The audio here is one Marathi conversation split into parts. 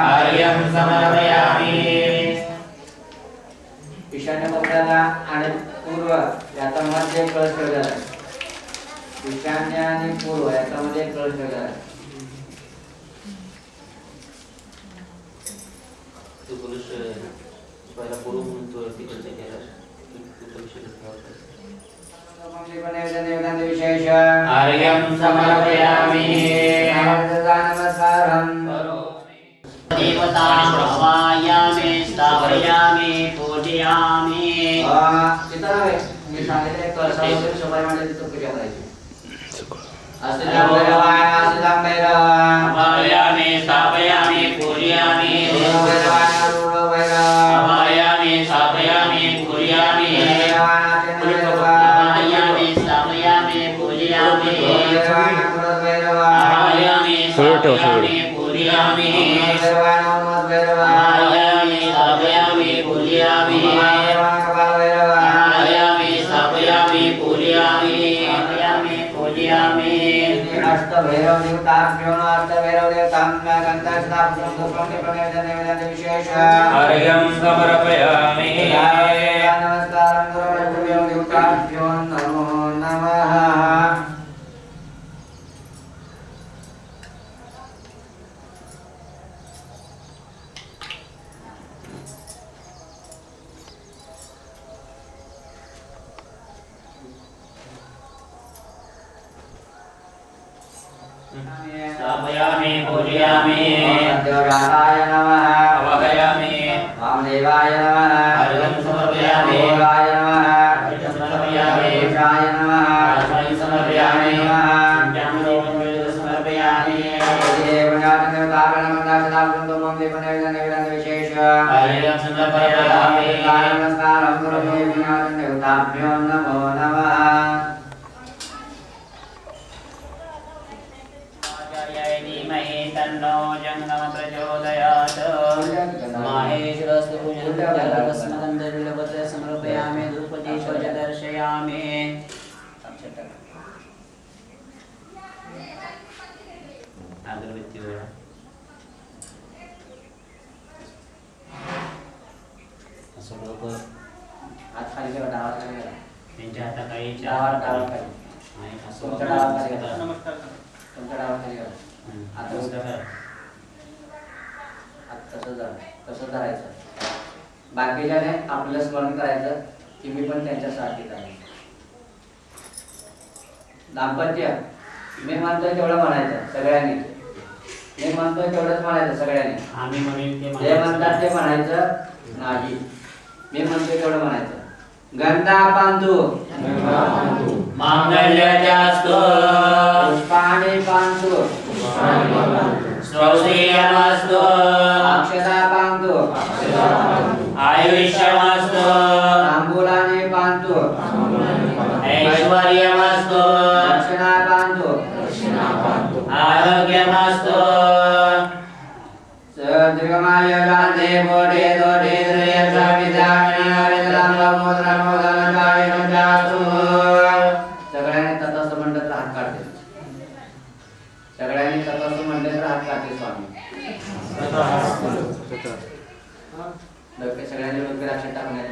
आर्यं समर्पयामि। ईशान्य कोपऱ्याला आणि पूर्व याचा मध्ये कळस ठेवलेला आहे. ईशान्य आणि पूर्व याच्यामध्ये कळस ठेवलेला आहे. तू पुरुष पहिला पूर्व म्हणून तो तिकडचा केला तू विशेष आर्यं समर्पयामि। नमस्कारं देवतां हवायामि स्थापयामि पूजयामि। तिथं मी सांगितले कळसावर सफाई म्हणजे तिथं पूजा करायची. हवायामि स्थापयामि पूजयामि। हवायामि स्थापयामि पूजयामि। हवायामि स्थापयामि पूजयामि। हवायामि स्थापयामि पूजयामि। हवायामि स्थापयामि पूजयामि। हवायामि स्थापयामि पूजयामि। हवायामि पूजयामि। अष्टभैरव देवताभ्यो अष्टभैरव देवताभ्यो गन्धस्नापनं पुष्पं प्रणेदनेन विशेष आर्यं समर्पयामि। नमस्कारं गुरुभ्यो देवताभ्यो नमो नमः। स्थापयामि पूजयामि। देवराय नमः। अवगयामि। वामदेवाय नमः। अर्घ्यं समर्पयामि। देवाय नमः। अर्घ्यं समर्पयामि। देवाय नमः। अर्घ्यं समर्पयामि। पंचामृतं समर्पयामि। विशेष अर्घ्यं समर्पयामि। नमस्कारं देवताभ्यो नमो नमः। धीमहि तन्नो जङ्गम प्रचोदयात्। माहेश्वरस्तु पूजनस्मगन्धबिल्वपत्र समर्पयामि। धूपदीपं च दर्शयामि। अगरबत्ती वगैरे असं लोक हात खाली करा, डावा खाली करा. त्यांच्या हाताखाली डावा खाली. आणि असं तुमच्या डावा खाली करा. नमस्कार करा. तुमच्या डावा खाली करा. आता कसं धरायचं. बाकीच्याने आपलं स्मरण करायचं की मी पण त्यांच्या साथीत आहे. दाम्पत्य मी म्हणतोय तेवढं म्हणायचं सगळ्यांनी. मी म्हणतोय तेवढंच म्हणायचं सगळ्यांनी. आम्ही म्हणून ते जे म्हणतात ते म्हणायचं नाही. मी म्हणतोय तेवढं म्हणायचं. गंधा पांतु मांगल्याच्यास्तु पुष्पाणि पांतु स्वश्रियमस्तु अक्षता पांतु आयुष्यमस्तु तांबूलानि पांतु ऐश्वर्यमस्तु दक्षिणा पांतु आरोग्यमस्तु दीर्घमाय गांधे बोधे दोधे द्रयसा विद्यामि हरिद्रामोद्रमोदनकायनजातु. सगळ्यांनी तत्सम म्हणत हात काढते. सगळ्यांनी तत्सम म्हणत हात काढते स्वामी. सगळ्यांनी डोक्यात अक्षर टाकण्यात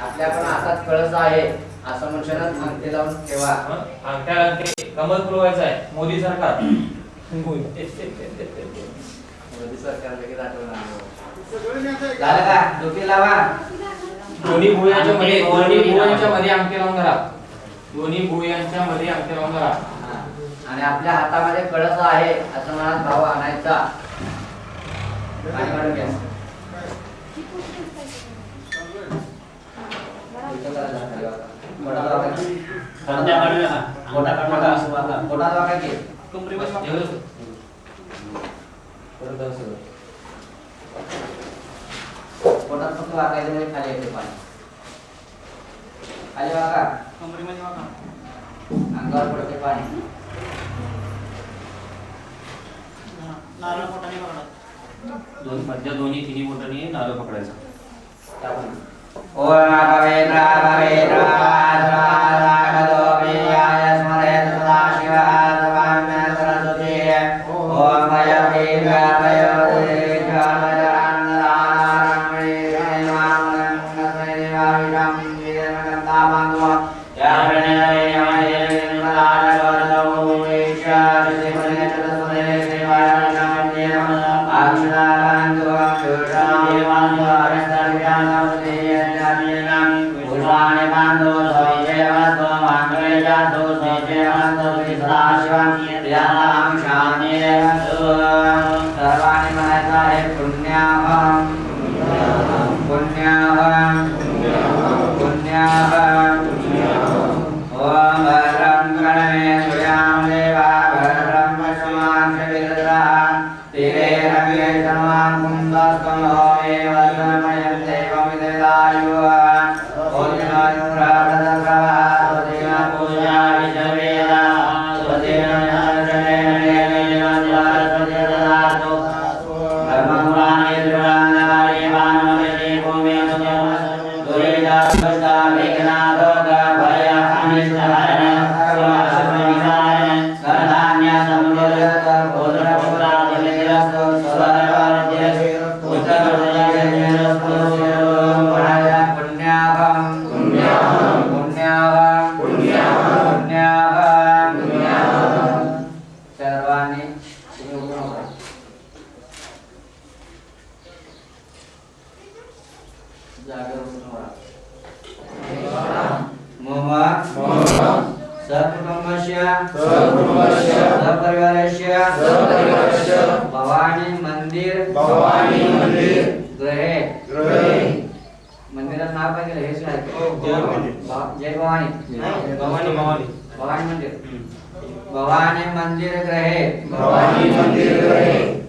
आपल्या पण हातात कळस आहे असं म्हणूनच अंगठी लावून ठेवा. अंगठ्याला ते कमल फुलवायचं आहे मोदी सरकार. मोदी सरकार लगेच आठवण आलं. झालं का? डोके लावा. दोन्ही भुयांच्या मध्ये अंगठी लावून धरा. दोन्ही भुयांच्या मध्ये अंगठी लावून धरा. आणि आपल्या हातामध्ये कळस आहे असं मनात भाव आणायचा. आणि काढून घ्या. पोटात फक्त वाकायचं म्हणजे खाली येते पाणी. खाली वाका. अंगावर पडते पाणी. नारळ पोटाने पकडा. मधल्या दोन्ही तिन्ही बोटांनी नारळ पकडायचा. ओम भवेन्द्र भवेन्द्र रागदो सर्वांनी म्हणायचं आहे पुण्याहं पुण्याहं पुण्याहं ओम भद्रं गणेशयाम देवा भद्रं पश्चिमाक्षविरद्रः तीरे रवे सर्वान् कुन्दस्तं होमे वज्रमयं देवमिदेदायुः भवानी मंदिर ग्रहे मंदिराचं नाव काय केलं हेच नाही जय भवानी भवानी मंदिर भवानी मंदिर ग्रहे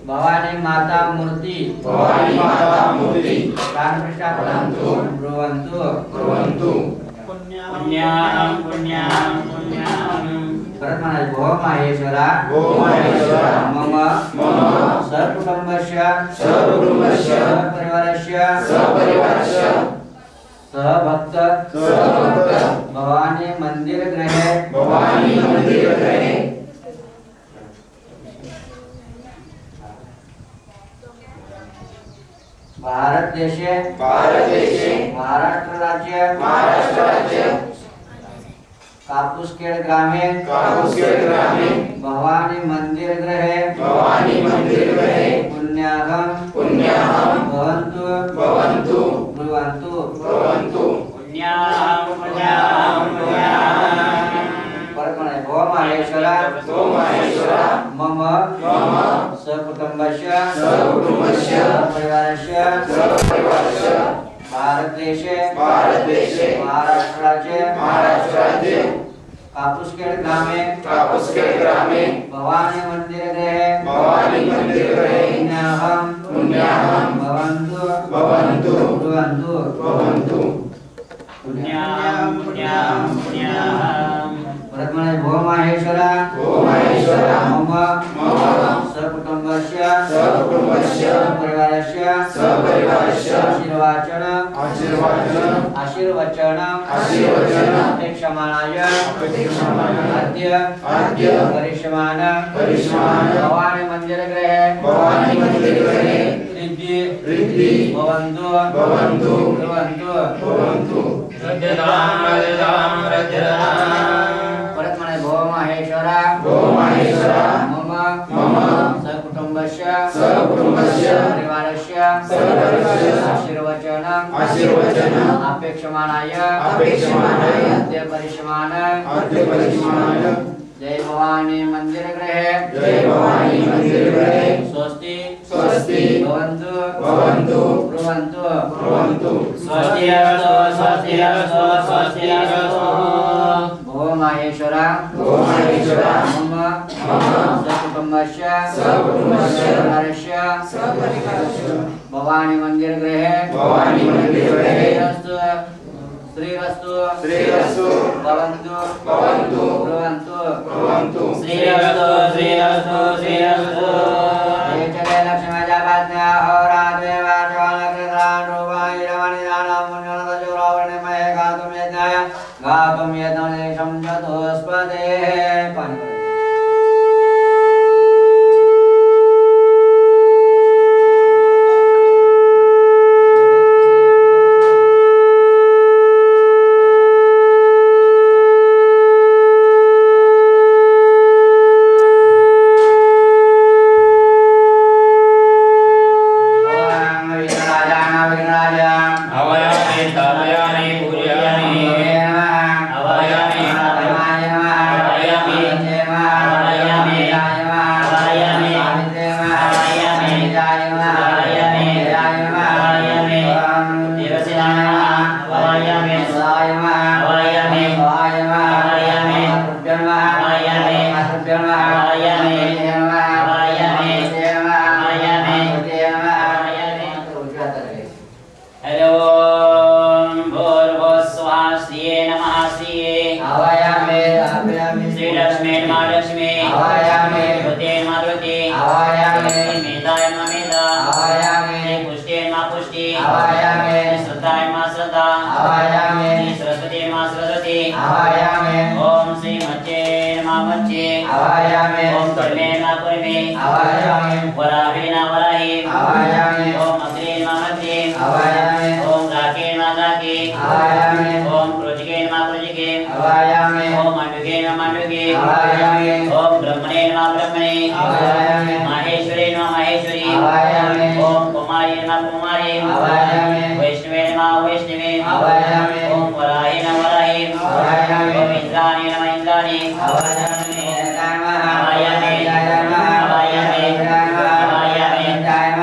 भवानी माता मूर्ति ब्रुवन्तु परत म्हणाले भो माहेश्वरा मम सकुटुंबस्य परिवारस्य सहभक्त भवानी मंदिर ग्रहे भारत देशे महाराष्ट्र राज्य कापूसखेड ग्रामीण भवानी मंदिर ग्रहे पुण्याहं भवन्तु ब्रुवन्तु परमणे भो माहेश्वरा मम सकुटुंबस्य परिवारस्य भारत देशे महाराष्ट्र राज्य कापूसखेड ग्रामीण भवानी मंदिर ग्रहे पुण्याहं भवन्तु ब्रुवन्तु परमणे भो माहेश्वरा मम सकुटुंबस्य परिवारस्य आशीर्वचन अपेक्षमाणाय अद्य करिष्यमान भवानी मंदिर ग्रहे रिद्धि भवन्तु ब्रुवन्तु परत म्हणे भो माहेश्वरा मम सकुटुंबस्य परिवारस्य आशीर्वचन अपेक्षमाणाय अद्य करिष्यमान जय भवानी मंदिर ग्रहे स्वस्ति भवन्तु ब्रुवन्तु स्वस्ति भो माहेश्वरा मम सकुटुंबस्य परिवारस्य भवानी मंदिर ग्रहे श्रीरस्तु भवन्तु ब्रुवन्तु श्रीरस्तु जय लक्ष्मी पत्न्या होरात्रे वाचवानकृतान् रूपाणि रमणीनानां पुण्यनदजोरावणिमये गातुं यज्ञं चतुष्पदेः मच्चे आवायामि ओम कर्मे नमः कर्मे आवायामि वराहे नमः वराहे आवायामि ओम अग्रे नमः अग्रे आवायामि ओम गाके नमः गाके आवायामि ओम क्रोजिके नमः क्रोजिके आवायामि ओम मांडुके नमः मांडुके आवायामि ओम ब्रह्मणे नमः ब्रह्मणे आवायामि माहेश्वरे नमः माहेश्वरी आवायामि ओम कुमारी नमः कुमारी आवायामि वैष्णवे नमः वैष्णवे आवायामि ओम वराहे नमः वराहे आवायामि ओम इंद्राणी नमः इंद्राणी आवायामि नमः आवायामि नमः आवायामि आवायामि आवायामि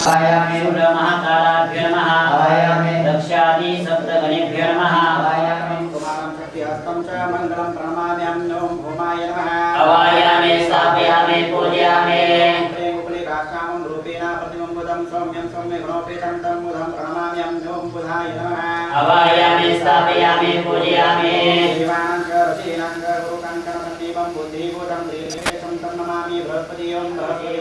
आवायामि महाकालाभ्यो नमः आवायामि दक्षादि सप्तगणेभ्यो नमः आवायामि कुमारं शक्तिहस्तं च मङ्गलं प्रणमाम्यहं ॐ भूमाय नमः अवायामि स्थापयामि पूजयामि उपलिकाश्यामं रूपेण प्रतिमं बुधं सौम्यं सौम्यगुणोपेतं तं बुधं प्रणमाम्यहं ॐ बुधाय नमः अवायामि स्थापयामि पूजयामि देवानां च ऋषीणां च गुरुकङ्कणमन्दिवं बुद्धिभूतं श्रीनिवेशं तं नमामि बृहस्पति ॐ बृहस्पति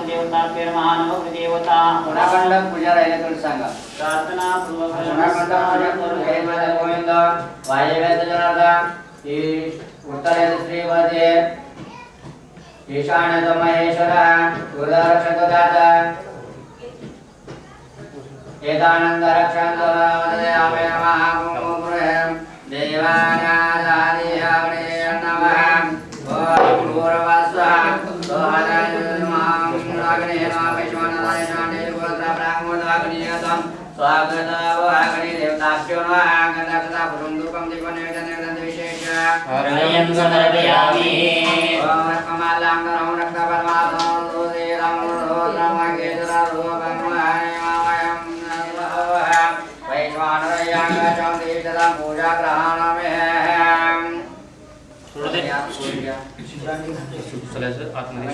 देवताभ्यो नमः नमो देवता गुणाखंड पूजा राहिले तर सांगा प्रार्थना पूर्वक गुणाखंड पूजा करून जय गोविंद वायव्यात जनार्दन ही उत्तरेत श्रीवदे ईशान्यत महेश्वर गुरुरक्षक दाता एतानंद रक्षक वदयामे नमः गुरुं देवानादादि अग्ने नमः ओम गुरुवस्वः सोहदाय नमः अग्ने नमः वैश्वानराय नमः देवता ब्राह्मणाग्नियतं स्वागतं अग्नि देवताभ्यो नमः गणकथा पुरुन्दुकं दीपनिवेदनं विशेष हरयं समर्पयामि ओम कमलांगरं रक्तपरमात्मं रुधिरं रुद्रं केतुररूपं हरिमामयं नमः वैश्वानरायं देवता पूजा ग्रहणामि अग्नि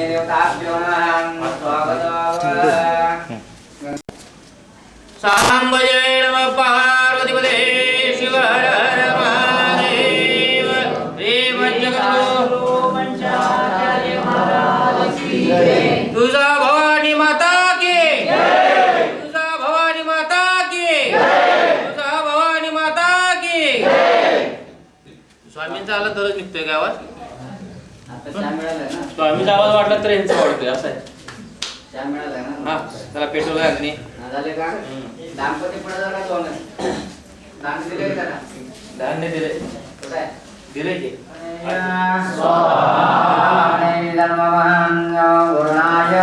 देवताभ्यो नमः स्वागतं सांबये नमः पार्वतीपते शिव हर हर महादेव देव जगद्गुरु तुझा भवानी माता की तुझा भवानी माता की तुझा भवानी माता की स्वामींचा आला तरच निघतोय गावात आता चहा मिळाला ना स्वामींचा आवाज वाटला तर यांचं वाढतोय असं आहे चहा मिळाला ना हा त्याला पेट्रोल लागली झाले का दाम्पत्य पुढे जरा दोन दान दिले का ना धान्य दिले कुठे आहे दिले की स्वाहा धर्मवहं गुरुणाय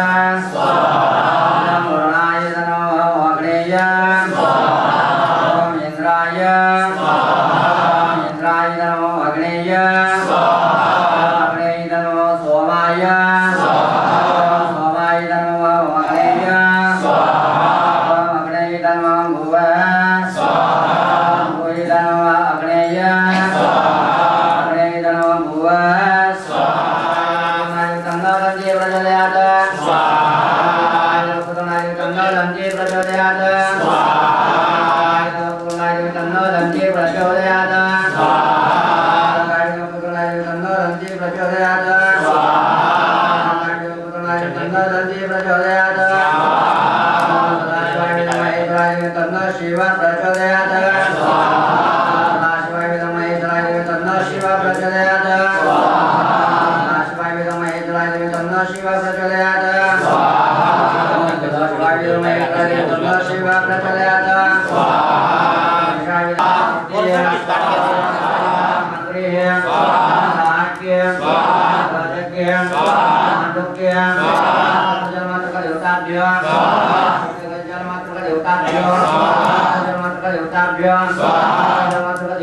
स्वाहा गुरुणाय धर्मवहं अग्नेय स्वाहा ओम इंद्राय स्वाहा इंद्राय धर्मवहं अग्नेय स्वाहा अग्नेय धर्मवहं सोमाय स्वाहा सोमाय धर्मवहं अग्नेय स्वाहा ओम अग्नेय धर्मवहं भुवः स्वाहा भुवः धर्मवहं अग्नेय शिवा प्रचोदयात् शिवाय विद्महे तन्नो शिवा प्रचोदयात् शिवाय विद्महे तन्नो शिवा प्रचोदयात् शिवाय विद्महे तन्नो शिवा प्रचोदयात्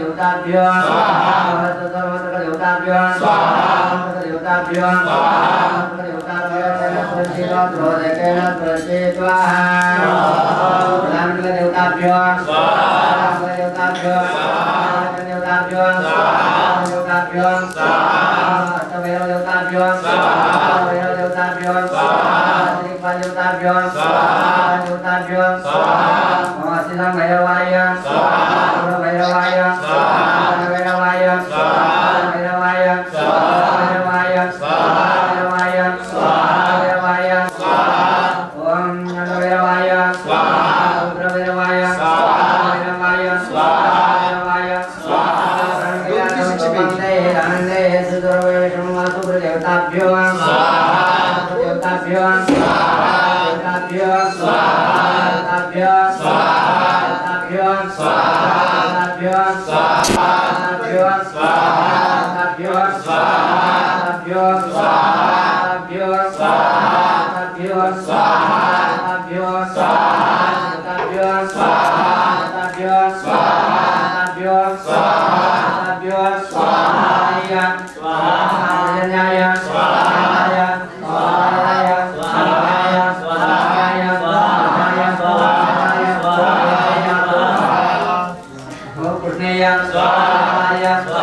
देवताभ्यो देवताभ्यो सर्वत्र देवताभ्यो सर्वत्र देवताभ्यो सर्वत्र देवताभ्यो सर्वत्र द्रोदकेन प्रचेत्वा रामकल देवताभ्यो रामकल देवताभ्यो रामकल देवताभ्यो देवताभ्यो अष्टभैरव देवताभ्यो भैरव देवताभ्यो दिक्पाल देवताभ्यो देवताभ्यो सिद्धं भैरवाय भैरवाय भैरवाय भैरवाय भैरवाय भैरवाय भैरवाय ओम नमो भैरवाय रुद्र भैरवाय भैरवाय भैरवाय आनंदे सुदर्वेशमासुर देवताभ्यो देवताभ्यो देवताभ्यो देवताभ्यो देवताभ्यो देवताभ्यो देवताभ्यो देवताभ्यो देवताभ्यो देवताभ्यो देवताभ्यो देवताभ्यो देवताभ्यो देवताभ्यो देवताभ्यो देवताभ्यो स्वाहा स्वाहा न्याय स्वाहा स्वाहा स्वाहा स्वाहा कृष्णेय स्वाहा स्वाहा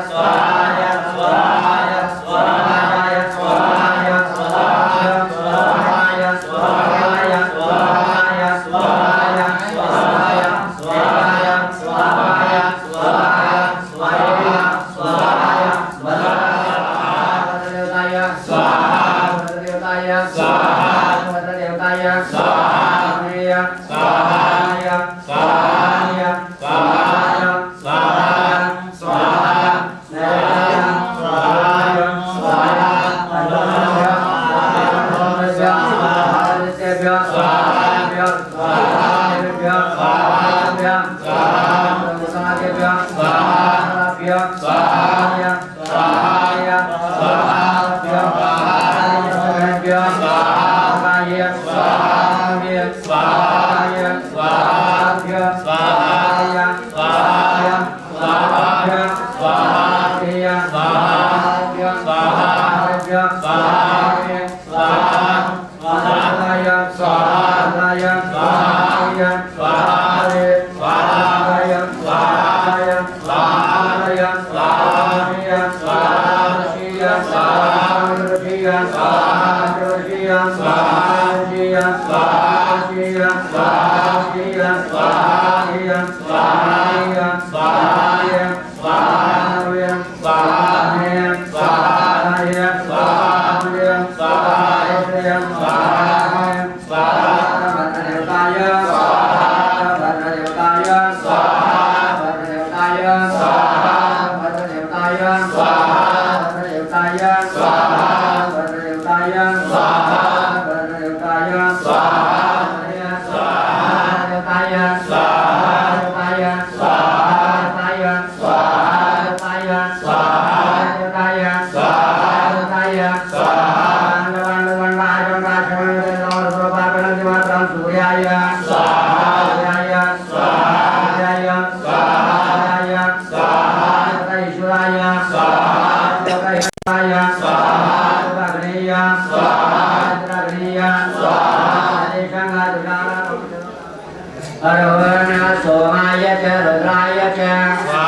स्वाहा स्वाहा स्वाहा स्वाहा स्वाहा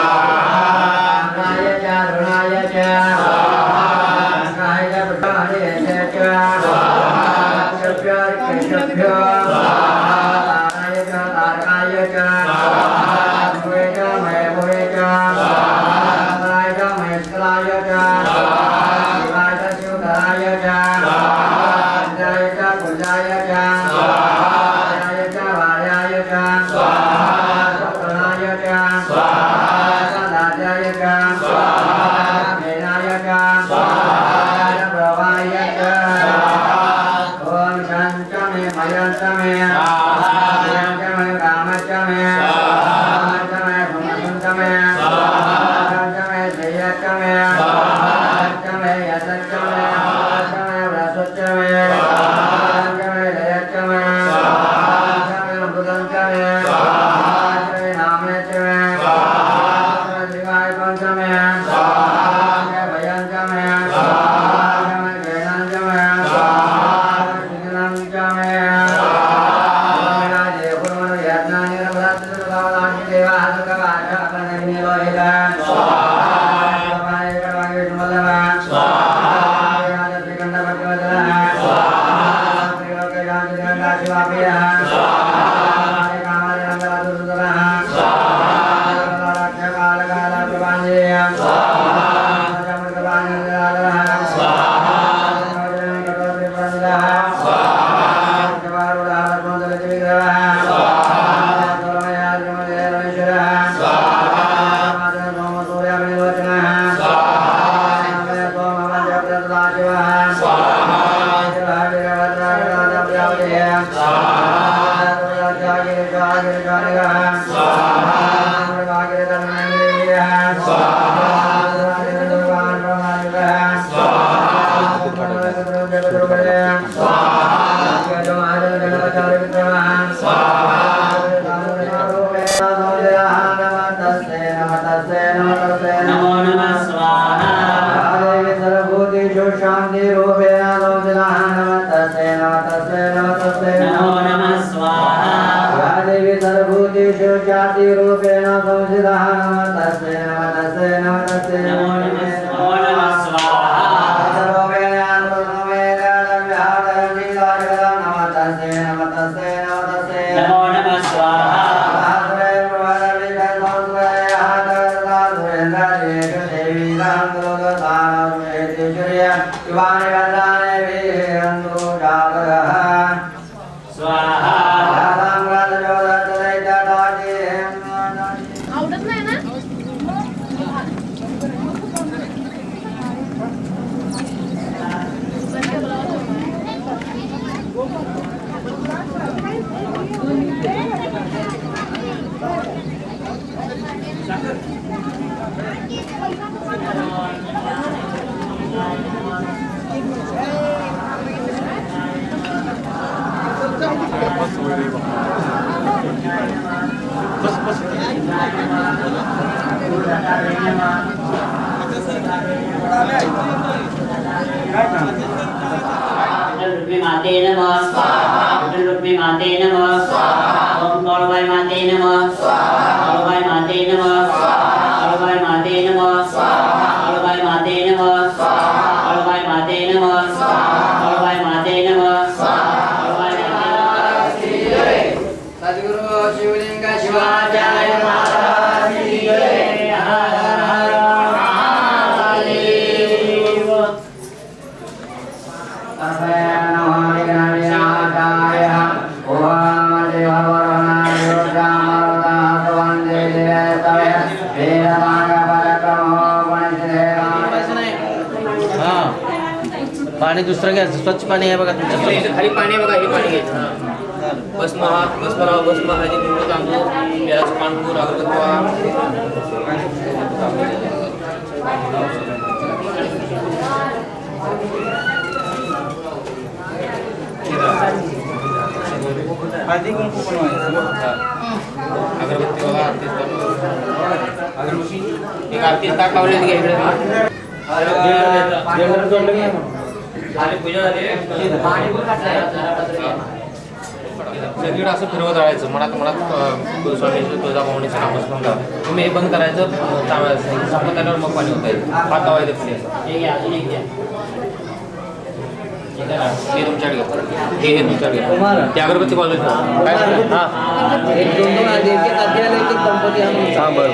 स्वाहा माते नमः लक्ष्मी माते नमः ओम कालबाई माते नमः कालबाई माते नमः कालबाई माते नमः कालबाई माते नमः कालबाई माते नमः कालबाई माते नमः कालबाई सद्गुरु शिवलिंग शिवाचार्य महाराज की जय। हर हर महादेव। पाणी दुसरं घ्या, स्वच्छ पाणी आहे बघा तुमच्या खाली पाणी आहे बघा, हे पाणी घ्यायचं. भस्म हात भस्म राव भस्म हळदी कुंकू तांदूळ बेलाचं पानपूर अगरबत्ती हळदी कुंकू बनवायचं. अगरबत्ती बघा, अगरबत्ती एक आरती ताट लावले इकडे पूजा सगळीकडे असं फिरवत राहायचं. मनात मनात स्वामीचं तुळजाभवानीचं नामस्मरण करा. तुम्ही हे बंद करायचं, संपत आल्यावर मग पाणी होत आहे. हात लावायचं पुढे हे तुमच्याकडे घ्या, हे तुमच्याकडे घ्या. ते अगरबत्ती बाजूला काय हां हां बरं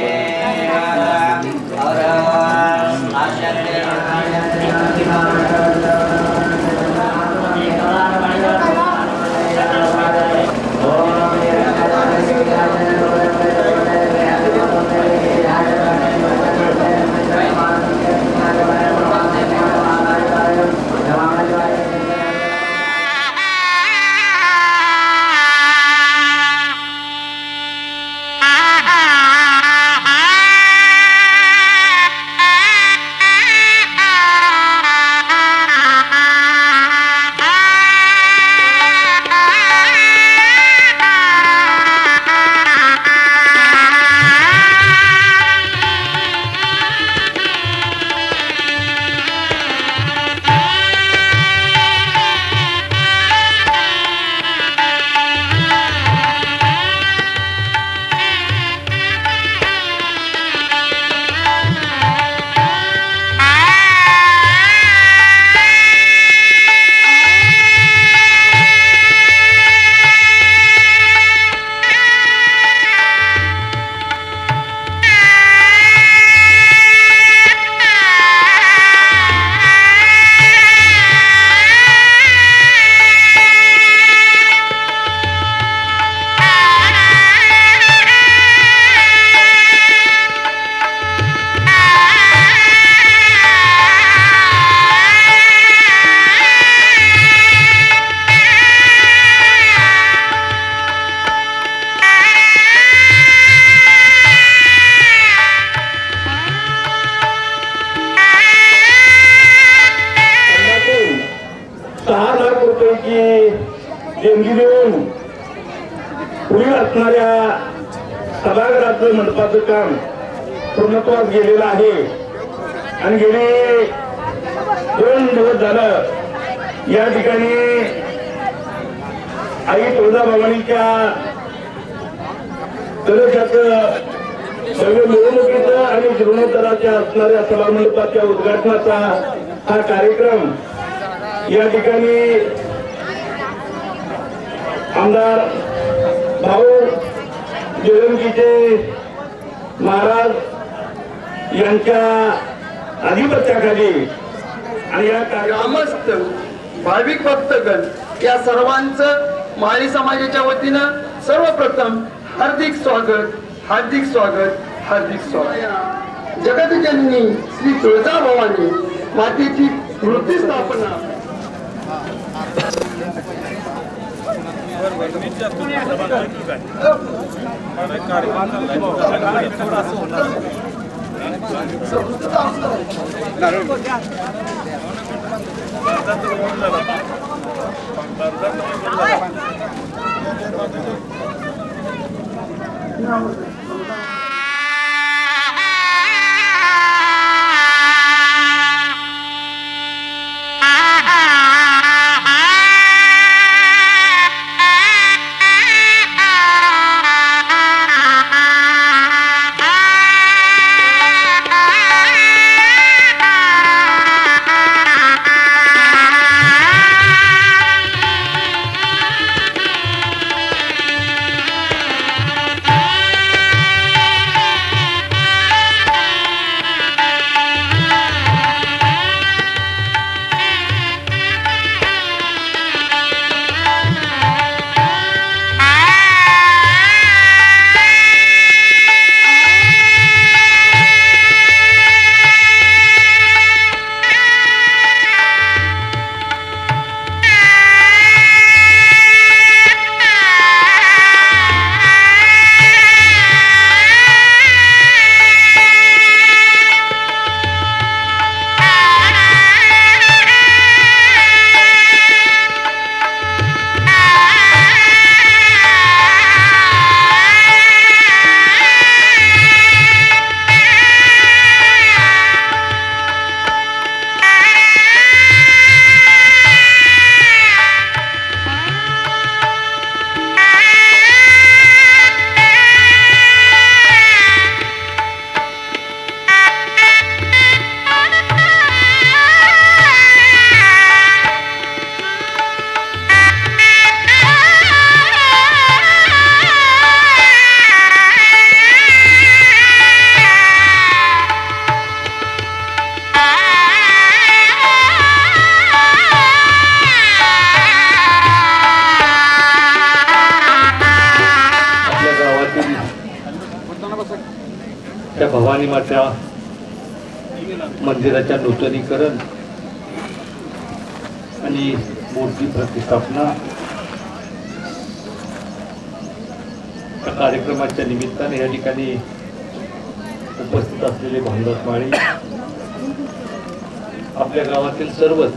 6 लाख रुपयाची देणगी देऊन पुढे असणाऱ्या सभागृहाचं मंडपाचं काम पूर्णत्वास गेलेलं आहे आणि गेले 2 दिवस झालं या ठिकाणी आई तुळजाभवानीच्या कलशाचं सगळं मिरवणुकीचं आणि जीर्णोद्धाराच्या असणाऱ्या सभामंडपाच्या उद्घाटनाचा हा कार्यक्रम या ठिकाणी आमदार भाऊ जयंतीचे महाराज यांच्या अधिपत्याखाली आणि या ग्रामस्थ भाविक भक्तगण या सर्वांचं माळी समाजाच्या वतीनं सर्वप्रथम हार्दिक स्वागत, हार्दिक स्वागत, हार्दिक स्वागत. जगतजननी श्री तुळजाभवानी मातेची मूर्ती स्थापना त्या भवानी माता मंदिराच्या नूतनीकरण आणि मूर्ती प्रतिष्ठापना या कार्यक्रमाच्या निमित्ताने या ठिकाणी उपस्थित असलेले भांडत माळी आपल्या गावातील सर्वच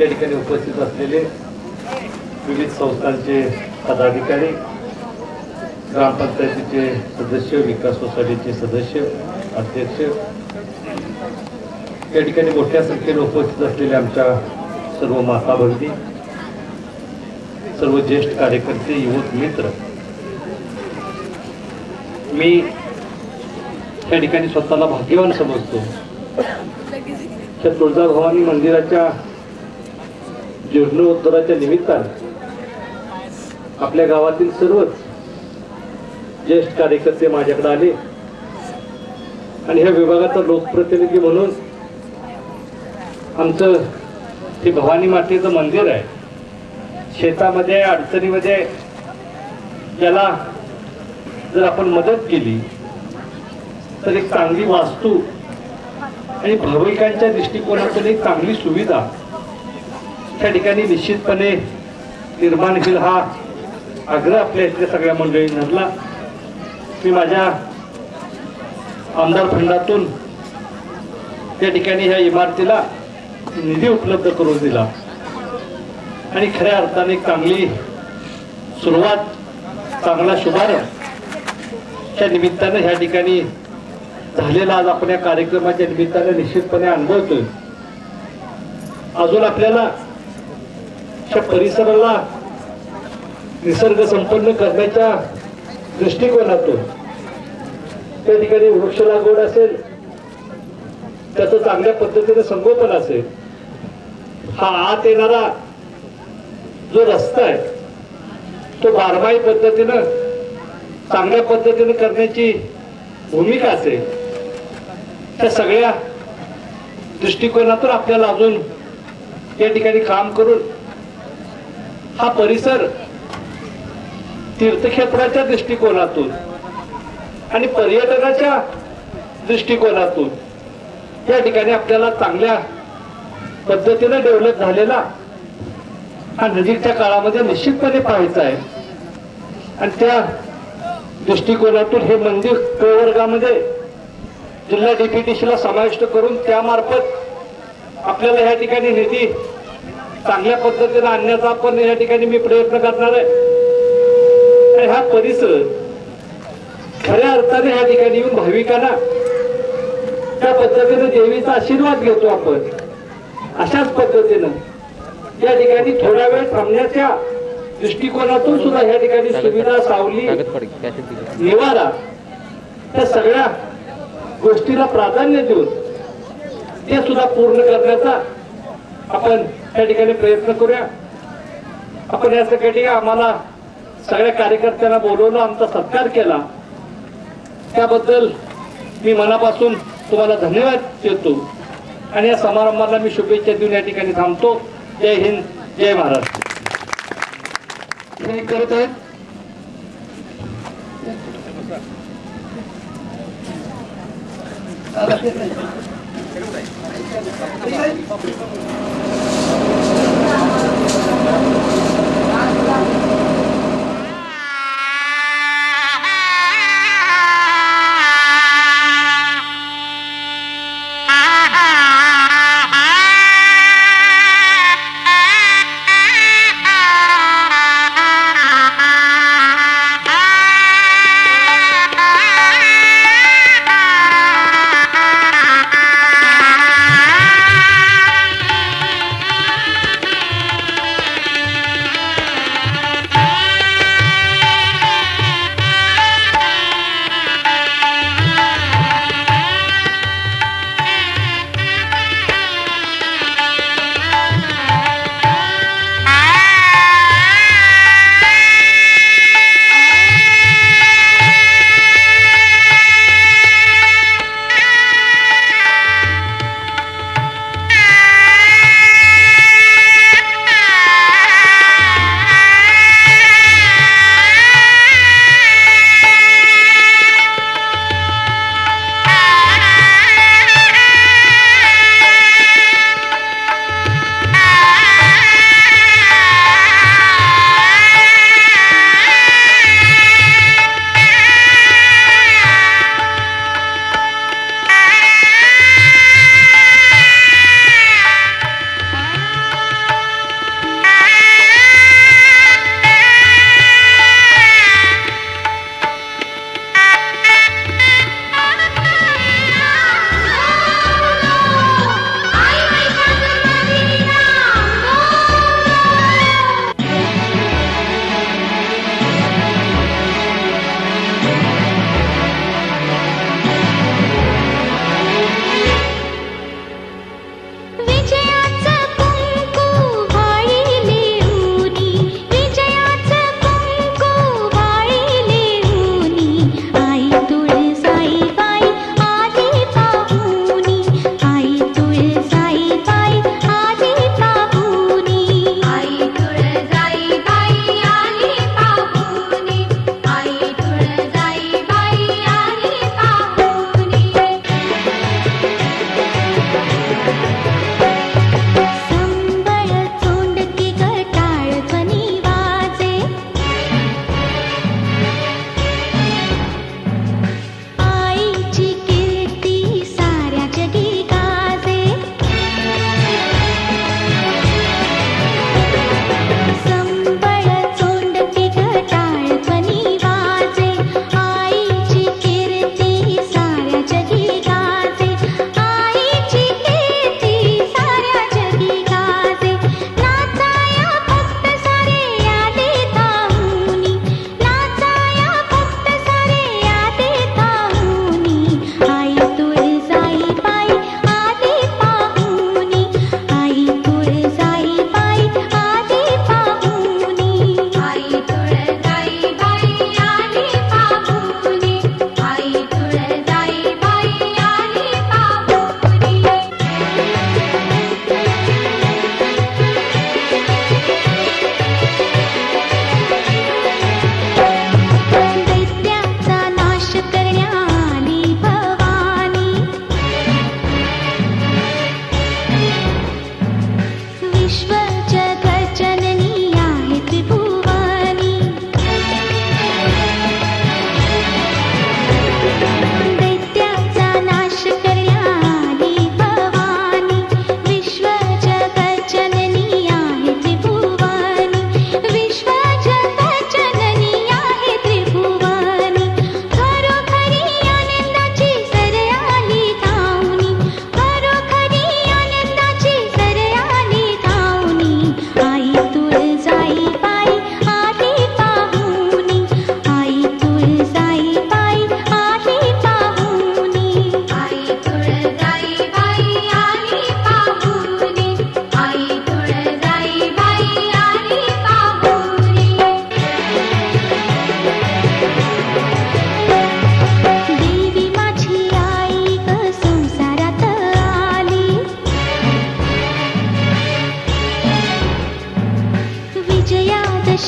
या ठिकाणी उपस्थित असलेले विविध संस्थांचे पदाधिकारी, ग्रामपंचायतीचे सदस्य, विकास सोसायटीचे सदस्य, अध्यक्ष, या ठिकाणी मोठ्या संख्येने उपस्थित असलेले आमच्या सर्व माता भगिनी, सर्व ज्येष्ठ कार्यकर्ते, युवक मित्र, मी या ठिकाणी स्वतःला भाग्यवान समजतो. त्या तुळजाभवानी मंदिराच्या जीर्णोद्धाराच्या निमित्ताने आपल्या गावातील सर्वच ज्येष्ठ कार्यकर्ते माझ्याकडे आले आणि ह्या विभागाचा लोकप्रतिनिधी म्हणून आमचं हे भवानी मातेचं मंदिर आहे, शेतामध्ये अडचणीमध्ये त्याला जर आपण मदत केली तर एक चांगली वास्तू आणि भाविकांच्या दृष्टिकोनातून एक चांगली सुविधा त्या ठिकाणी निश्चितपणे निर्माण होईल हा आग्रह आपल्या इथल्या सगळ्या मंडळींनी धरला. मी माझ्या आमदार फंडातून त्या ठिकाणी ह्या इमारतीला निधी उपलब्ध करून दिला आणि खऱ्या अर्थाने एक चांगली सुरुवात, चांगला शुभारंभ च्या निमित्तानं ह्या ठिकाणी झालेला आज आपण या कार्यक्रमाच्या निमित्तानं निश्चितपणे अनुभवतोय. अजून आपल्याला या परिसराला निसर्ग संपन्न करण्याच्या दृष्टिकोनातून त्या ठिकाणी वृक्ष लागवड असेल, त्याचं चांगल्या पद्धतीने संगोपन असेल, हा आत येणारा जो रस्ता आहे तो बारमाही पद्धतीनं चांगल्या पद्धतीने करण्याची भूमिका असेल, त्या सगळ्या दृष्टिकोनातून आपल्याला अजून या ठिकाणी काम करून हा परिसर तीर्थक्षेत्राच्या दृष्टिकोनातून आणि पर्यटनाच्या दृष्टिकोनातून या ठिकाणी आपल्याला चांगल्या पद्धतीने डेव्हलप झालेला हा नजीकच्या काळामध्ये निश्चितपणे पाहायचा आहे. आणि त्या दृष्टिकोनातून हे मंदिर प्रवर्गामध्ये जिल्हा डीपीटीसीला समाविष्ट करून त्यामार्फत आपल्याला या ठिकाणी निधी चांगल्या पद्धतीने आणण्याचा आपण या ठिकाणी मी प्रयत्न करणार आहे. आणि हा परिसर खऱ्या अर्थाने या ठिकाणी येऊन भाविकांना त्या पद्धतीने देवीचा आशीर्वाद घेतो आपण. अशाच पद्धतीनं या ठिकाणी थोडा वेळ थांबण्याच्या दृष्टिकोनातून सुद्धा या ठिकाणी सुविधा, सावली, निवारा त्या सगळ्या गोष्टीला प्राधान्य देऊन ते सुद्धा पूर्ण करण्याचा आपण या ठिकाणी प्रयत्न करूया. आपण यासाठी आम्हाला सगळ्या कार्यकर्त्यांना बोलवलं, आमचा सत्कार केला, त्याबद्दल मी मनापासून तुम्हाला धन्यवाद देतो आणि या समारंभाला मी शुभेच्छा देऊन या ठिकाणी थांबतो. जय हिंद, जय महाराष्ट्र. हे करत आहेत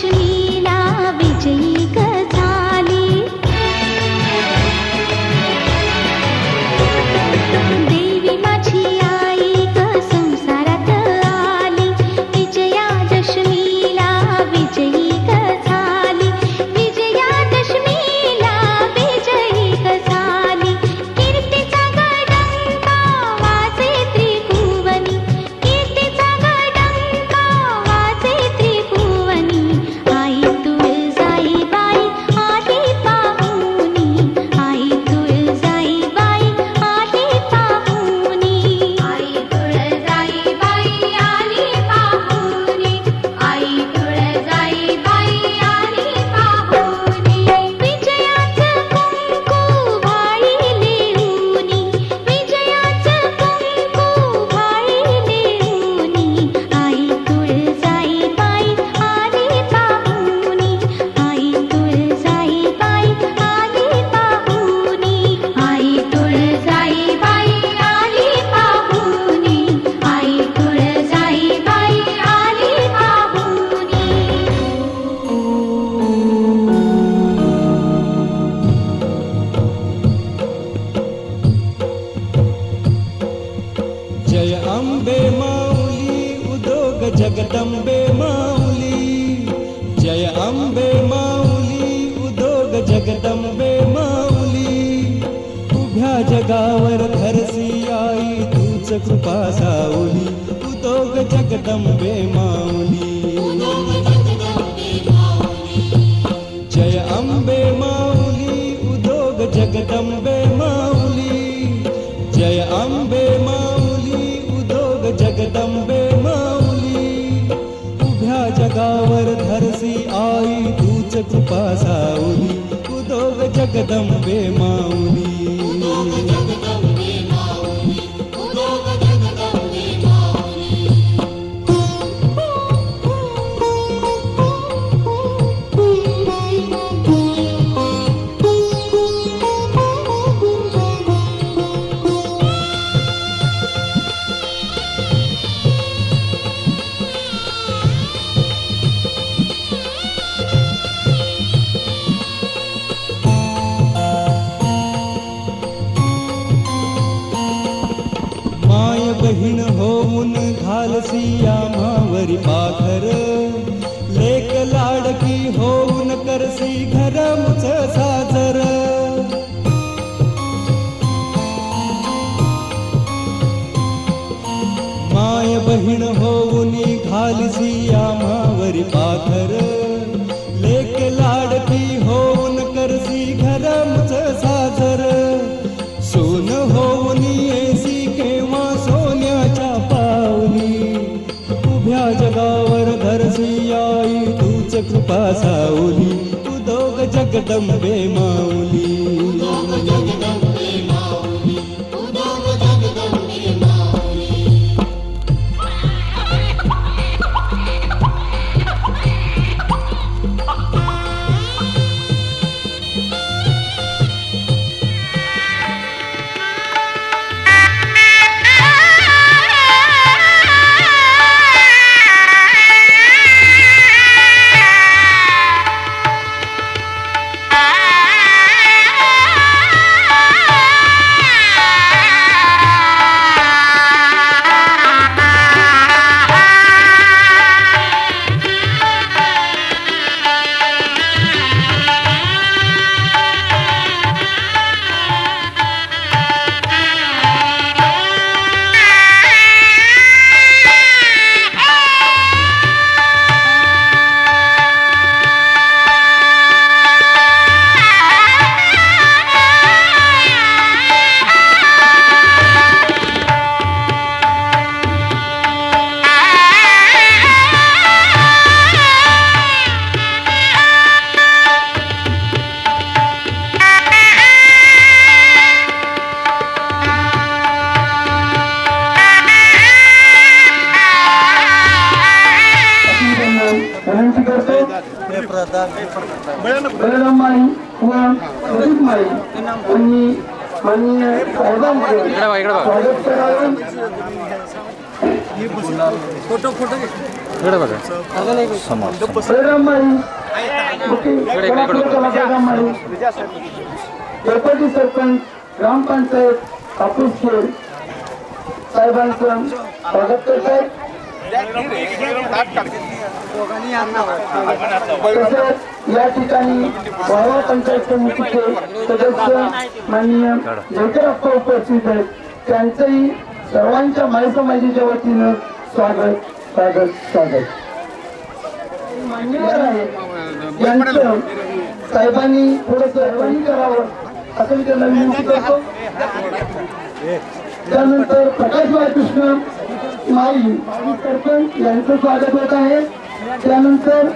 विजयादशमीला विजयी झाली देवी माझी आई ग संसारात आली विजयादशमीला विजयी झाली विजयादशमीला विजयी झाली कीर्तीचा गडंका वाजे त्रिभुवनी कीर्तीचा गडंका वाजे त्रिभुवनी आई तुळजाईबाई आली पाहुणी आई तुळजाईबाई आली पाहुणी आई तुळजाईबाई आली पाहुणी आई तुळजाईबाई आली पाहुणी विजयाचं कुंकू वाळीले ऊनी विजयाचं कुंकू वाळीले ऊनी आई तुळजाईबाई आली पाहुणी आई तुळजाईबाई आली पाहुणी आई तुळजाईबाई आली पाहुणी आई तुळजाईबाई आली पाहुणी जय अंबे माऊली उदोग जगदंबे माऊली जय अंबे माऊली उदोग जगदंबे माऊली उभ्या जगावर धरसी आई तूच कृपा सावली उदोग जगदंबे माऊली जय अंबे माऊली उदोग जगदंबे माऊली जय अंबे माऊली उदोग जगदंबे माऊली उभ्या जगावर धरसी आई तूच कृपा सावली उदोग जगदंबे माऊली माय बहीण होऊन घालसी आम्हावरी पाखर लेक लाडकी होऊन करसी घरमुच साजर माय बहीण होऊन घालसी आम्हावरी पाखर लेक लाडकी होऊन करसी घरमुच साजर सोन होऊन येसी केव्हा सोन्याच्या पावली उभ्या जगावर धरसी आई तूच कृपा सावली उदोग जगदंबे माऊली बलरामबाई व प्रदीपबाई यांनी माननीय साहेबांचे स्वागत करावे. इकडे बघा सरपंच सरपंच ग्रामपंचायत कापूसखेड साहेबांचं स्वागत करत आहे. तसेच या ठिकाणी वावा पंचायत समितीचे सदस्य माननीय जयकरप्पा उपस्थित आहेत. त्यांचंही सर्वांच्या माय समाजाच्या वतीनं स्वागत स्वागत स्वागत. मान्यवर आहे यांचं साहेबांनी थोडंसं सर्वांनी करावं असं मी त्यांना विनंती करतो. त्यानंतर प्रकाश बाळकृष्ण माळी सरपंच यांचं स्वागत होत आहे. त्यानंतर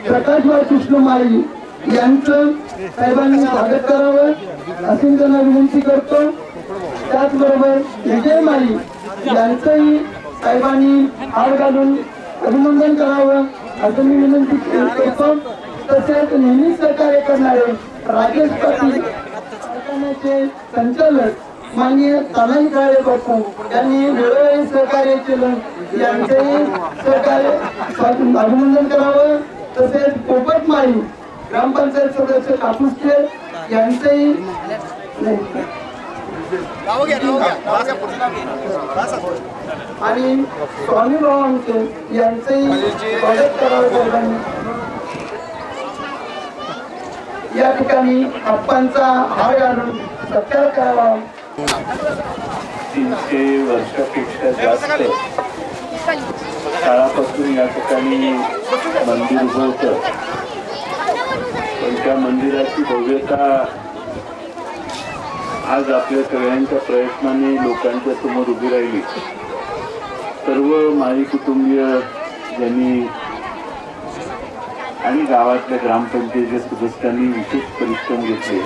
प्रकाश बाळकृष्ण माळी यांचं साहेबांनी स्वागत करावं अशी मी त्यांना विनंती करतो. त्याचबरोबर विजय माळी यांचंही साहेबांनी हार घालून अभिनंदन करावं असं मी विनंती करतो. तसेच नेहमीच सहकार्य करणारे राजेश पाटील कारखान्याचे संचालक माननीय तानाजी काळे बापू यांनी वेळोवेळी सहकार्य केलं. यांचंही सहकार्य अभिनंदन करावं. तसेच पोपट माळी ग्रामपंचायत सदस्य कापूसखेड यांचंही आणि स्वामी भावांचे यांचंही स्वागत करावं साहेबांनी. या ठिकाणी आप्पांचा हार घालून सत्कार करावा. 300 वर्षापेक्षा जास्त काळापासून या ठिकाणी मंदिर उभं होतं. पण त्या मंदिराची भव्यता आज आपल्या सगळ्यांच्या प्रयत्नाने लोकांच्या समोर उभी राहिली. सर्व माळी कुटुंबीय यांनी आणि गावातल्या ग्रामपंचायतीच्या सदस्यांनी विशेष परिश्रम घेतले.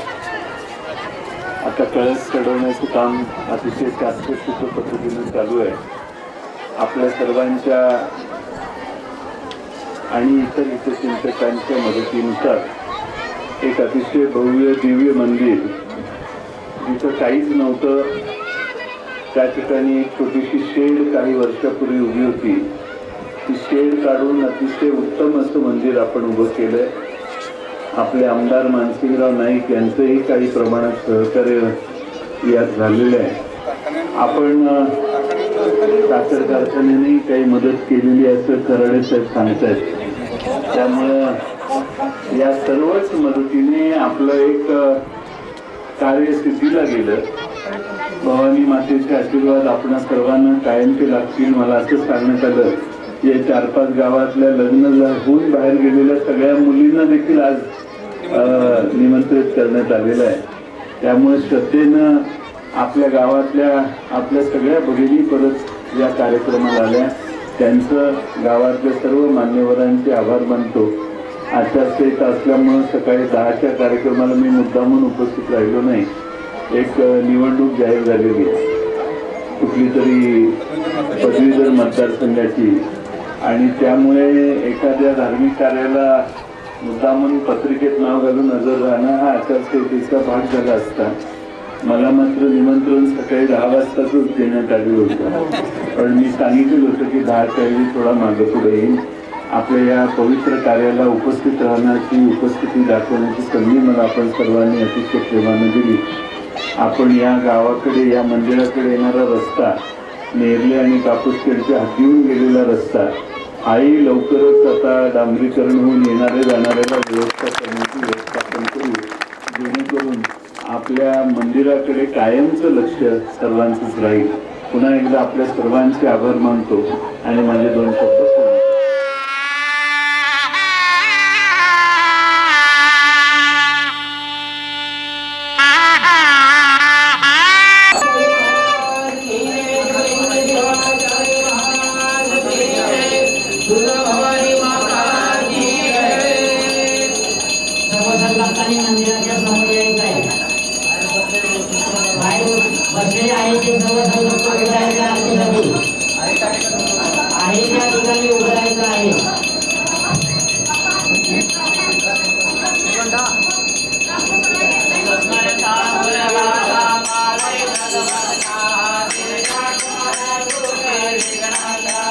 आता कळस चढवण्याचं काम अतिशय शास्त्रोक्त पद्धतीने चालू आहे. आपल्या सर्वांच्या आणि इतर हितचिंतकांच्या मदतीनुसार एक अतिशय भव्य दिव्य मंदिर जिथं काहीच नव्हतं त्या ठिकाणी एक छोटीशी शेड काही वर्षापूर्वी उभी होती. ती शेड काढून अतिशय उत्तम असं मंदिर आपण उभं केलंय. आपले आमदार मानसिंगराव नाईक यांचंही काही प्रमाणात सहकार्य यात झालेलं आहे. आपण साखर कारखान्याने काही मदत केलेली असं कराडे साहेब सांगतायत. त्यामुळं या सर्वच मदतीने आपलं एक कार्य सिद्धीला गेलं. भवानी मातेचे आशीर्वाद आपणा सर्वांना कायमचे लागतील. मला असं सांगण्यात आलं या 4-5 गावातल्या लग्न होऊन बाहेर गेलेल्या सगळ्या मुलींना देखील आज निमंत्रित करण्यात आलेलं आहे. त्यामुळे श्रद्धेनं आपल्या गावातल्या आपल्या सगळ्या भगिनी परत या कार्यक्रमाला आल्या. त्यांचं गावातल्या सर्व मान्यवरांचे आभार मानतो. आचारसंहिता असल्यामुळं सकाळी 10च्या कार्यक्रमाला मी मुद्दामून उपस्थित राहिलो नाही. एक निवडणूक जाहीर झालेली आहे कुठली तरी पदवीधर मतदारसंघाची आणि त्यामुळे एखाद्या धार्मिक कार्याला मुद्दामून पत्रिकेत नाव घालून हजर राहणं हा आचारसंहितेचा भाग झाला असता. मला मात्र निमंत्रण सकाळी 10 वाजताच देण्यात आले होतं. पण मी सांगितलं होतं की 10च्या ऐवजी थोडा मागं पुढे येईल. आपल्या या पवित्र कार्याला उपस्थित राहण्याची उपस्थिती दाखवण्याची संधी मला आपण सर्वांनी अतिशय प्रेमानं दिली. आपण या गावाकडे या मंदिराकडे येणारा रस्ता नेरले आणि कापूसखेडच्या हद्दीहून गेलेला रस्ता आई लवकरच आता डांबरीकरण होऊन येणारे जाणाऱ्याला व्यवस्था करण्याची व्यवस्थापन करू जेणेकरून आपल्या मंदिराकडे कायमचं लक्ष सर्वांचंच राहील. पुन्हा एकदा आपल्या सर्वांचे आभार मानतो आणि माझे 2 शब्द मंदिराच्या समोर यायचं आहे. बाहेर बसलेले आहे ते सर्व संकल्प भेटायचे आरतीसाठी आहे त्या ठिकाणी उभं राहायचं आहे. Thank you.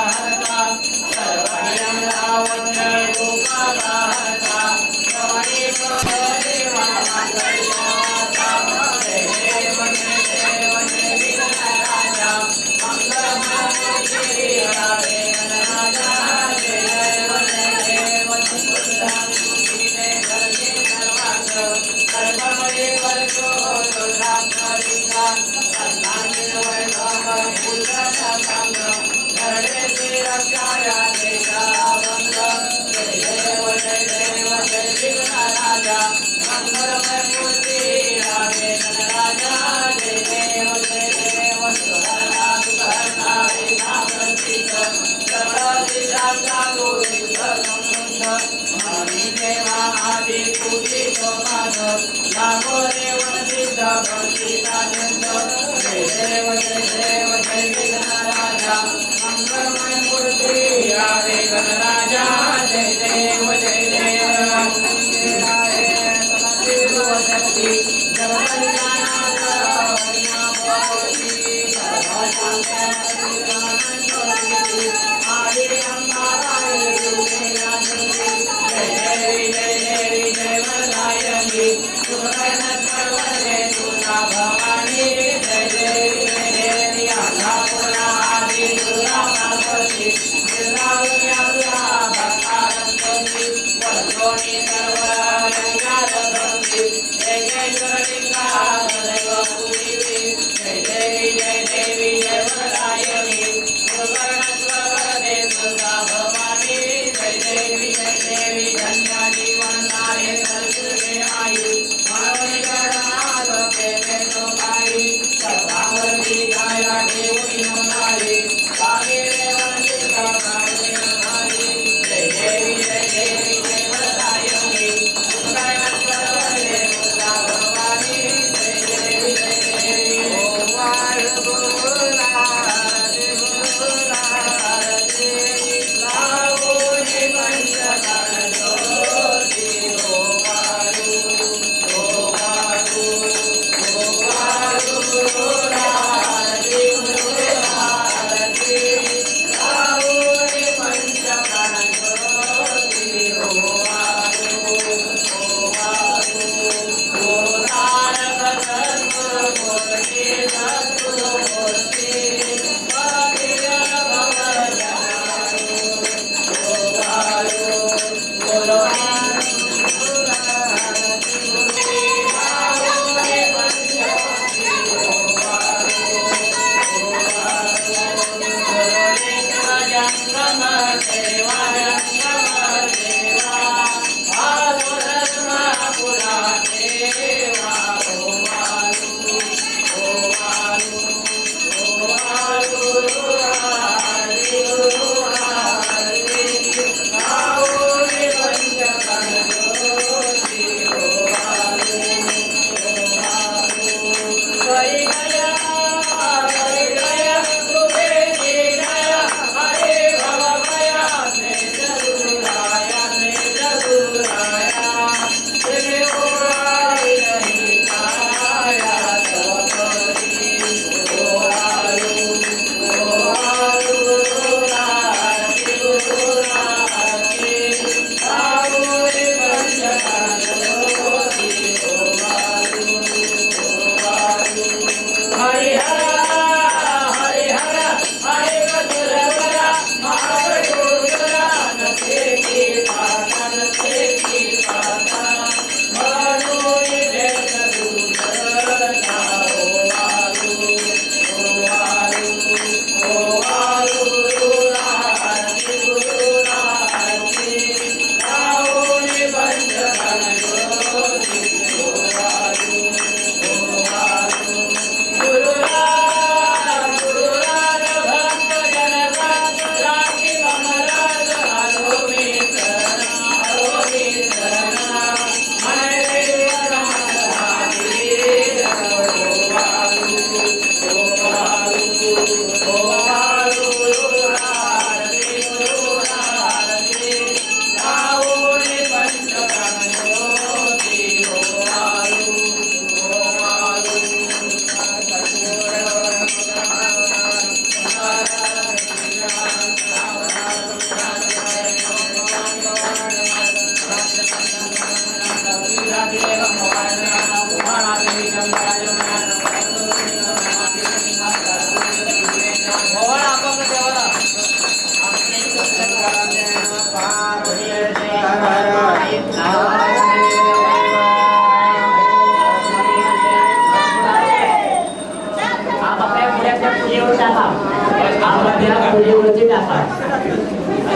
आप अपने पूरे जब ये होता था आपल्या पूजेवरती टाका.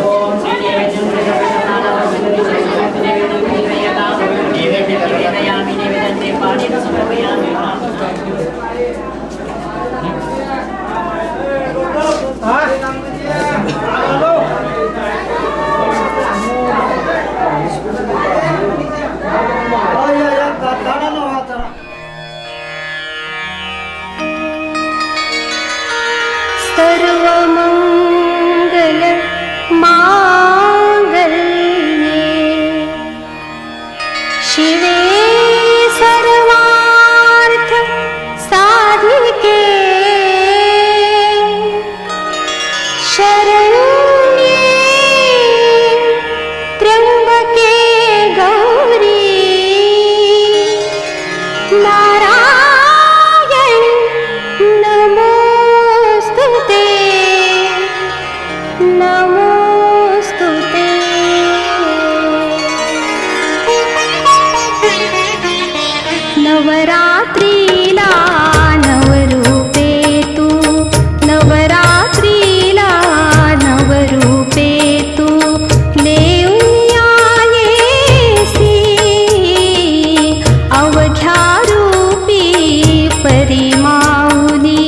ओम श्री नैवेद्यं निवेदयामि निवेदन्ते पाणिं समर्पयामि. सर्वमंगल मांगल्ये शिवे सर्वार्थ साधिके शरण्ये त्र्यंबके गौरी नारायण नमोस्तुते नमोस्तुते. नवरात्रीला नवरूपे तू नवरात्रीला नवरूपे तू लेऊन येसी अवघ्या रूपी परिमाऊनी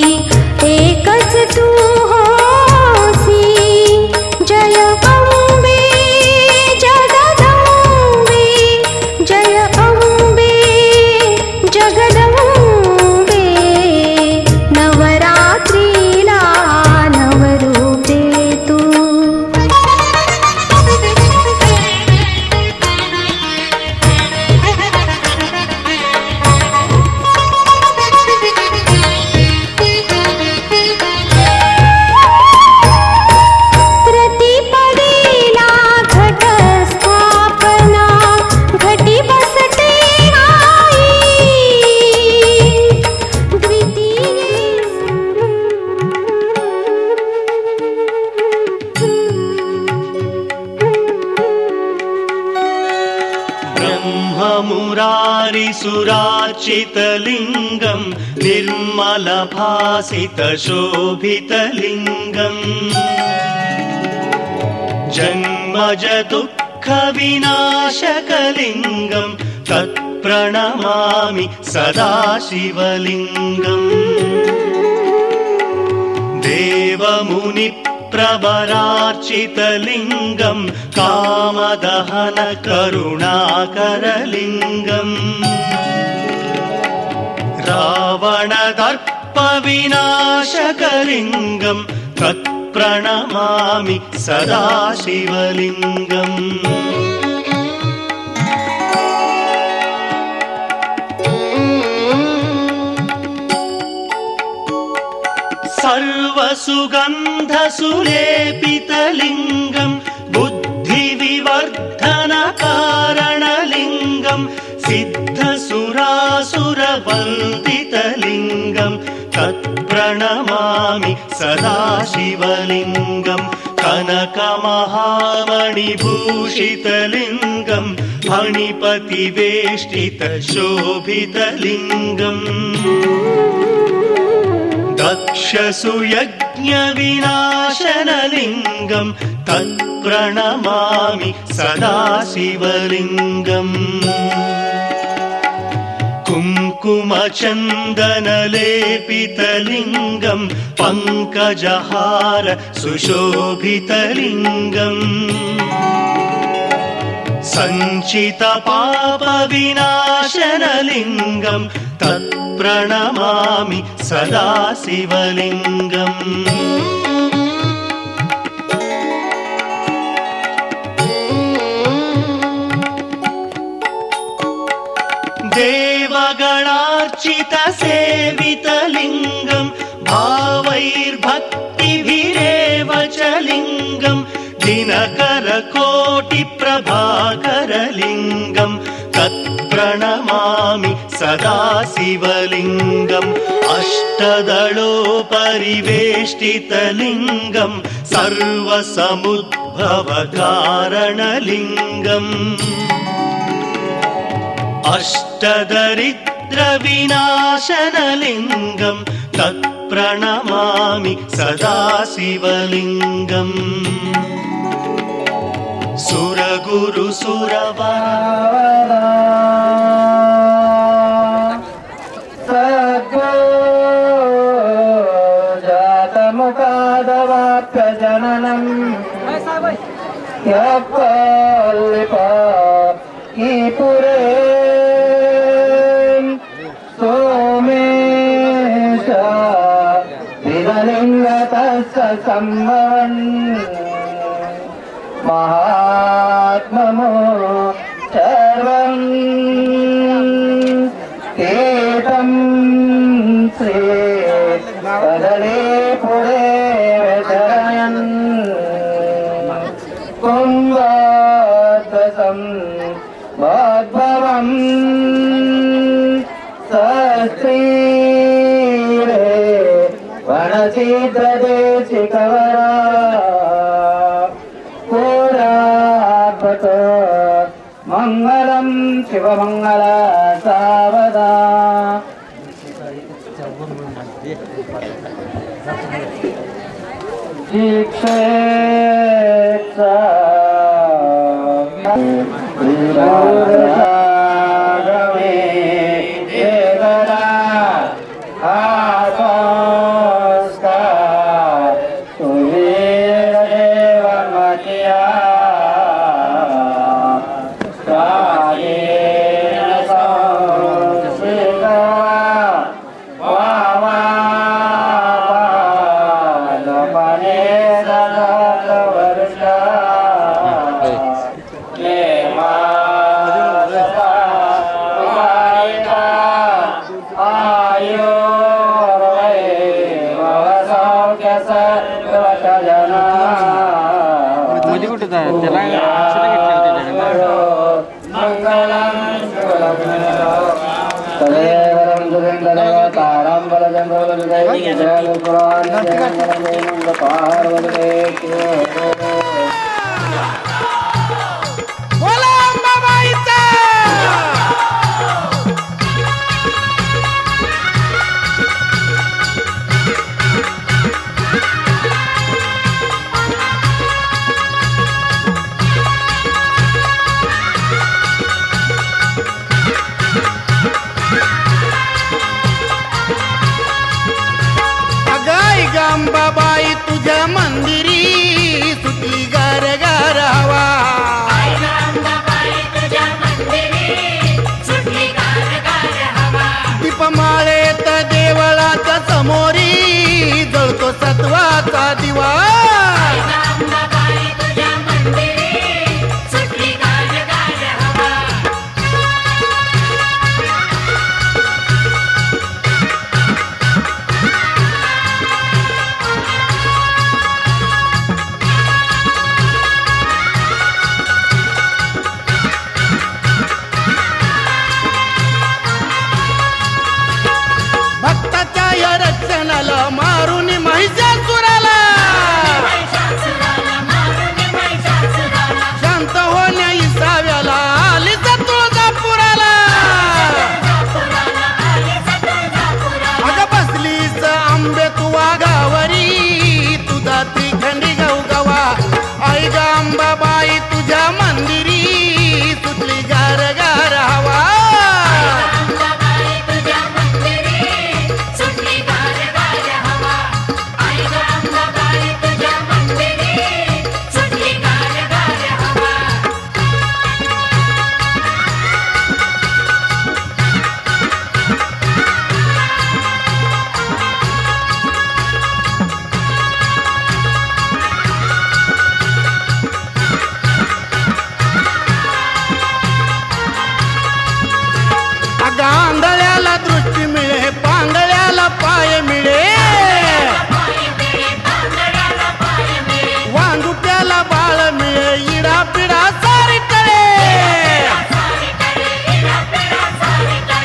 एकच तू होसी. जय अंबे जगदंबे जय अंबे जगदंबे. नवरात्रीला नवरूपे तू. प्रतिपदेला घट स्थापना घटी बसते आई. ब्रह्ममुरारिसुरार्चितलिङ्गं निर्मलभासितशोभितलिङ्गम् जन्मज दुःखविनाशकलिङ्गं तत्प्रणमामि सदा शिवलिङ्गम्. देवमुनिप्रवरार्चितलिङ्गं कामदहन करुणाकरलिङ्गम् रावणदर्पविनाशकलिङ्गं तत्प्रणमामि सदा शिवलिङ्गम्. सर्वसुगन्धसुलेपितलिङ्गं बुद्धिविवर्धनकारणलिङ्गं सिद्धसुरासुरवन्दितलिङ्गं तत्प्रणमामि सदा शिवलिङ्गं. कनकमहामणिभूषितलिङ्गं फणिपतिवेष्टितशोभितलिङ्गम् दक्षसुयज्ञविनाशनलिङ्गं तत्प्रणमामि सदा शिवलिङ्गम्. कुङ्कुमचन्दनलेपितलिङ्गं पङ्कजहार सुशोभितलिङ्गम् सञ्चितपापविनाशनलिङ्गं तत्प्रणमामि सदा शिवलिङ्गम्. देवगणार्चितसेवितलिङ्गं भावैर्भक्तिभिरेव च लिङ्गं दिनकरकोटिप्रभाकरलिङ्गं तत्प्रणमामि सदा शिवलिङ्गम्. अष्टदलोपरिवेष्टितलिङ्गं सर्वसमुद्भवकारणलिङ्गम् अष्टदरिद्रविनाशनलिङ्गं तत् प्रणमामि सदा शिवलिङ्गम् सुरगुरु जातमुखादवाप्य जननम् यपल्लिपा ईपुरे सोमेश विदलिङ्गतस्य सम्भवन् महात्ममो सर्वं तीर्थं श्री कदली पुरे विचरयन् कुम्भद्वसं भवद्भवम् सस्त्रीरे वनसीद्रदेशिकवरा मंगलम शिवमंगल सावदा दीक्षेत्सा श्रीरागवे देवरा आसंस्कार सुवीर देवमतिया अंबाबाई तुझ्या मंदिरी सुटली गार गार हवा दीपमाळेत देवळाच्या समोरी जळतो सत्वाचा दिवा मारून महिषासुराला शांत होण्या इसाव्याला आली तुळजापुराला अगं बसलीच आंबे तू वाघावरी तुझा त्रिखंडी गवगवा आई ग अंबाबाई तुझ्या मंदिरी सुटली गार गार हवा आंधळ्याला दृष्टी मिळे पांगळ्याला पाय मिळे वांगुट्याला बाळ मिळे इडा पिडा सारी टळे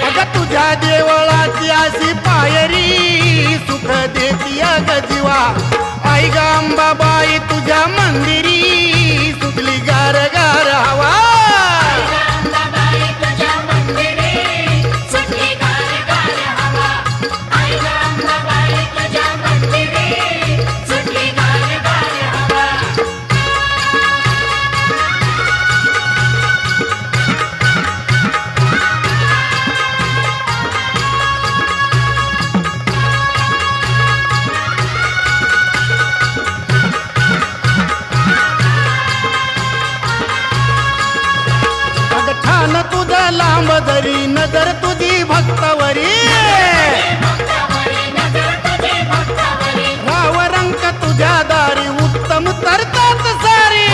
अगं तुझ्या देवळाची अशी पायरी सुख देती अग जीवा आई ग अंबाबाई तुझ्या मंदिरी सुटली गार गार हवा सुटली गार गार हवा आई ग अंबाबाई तुझ्या नजर तुझी भक्तावरी राव रंक तुझ्या दारी उत्तम तरतात सारी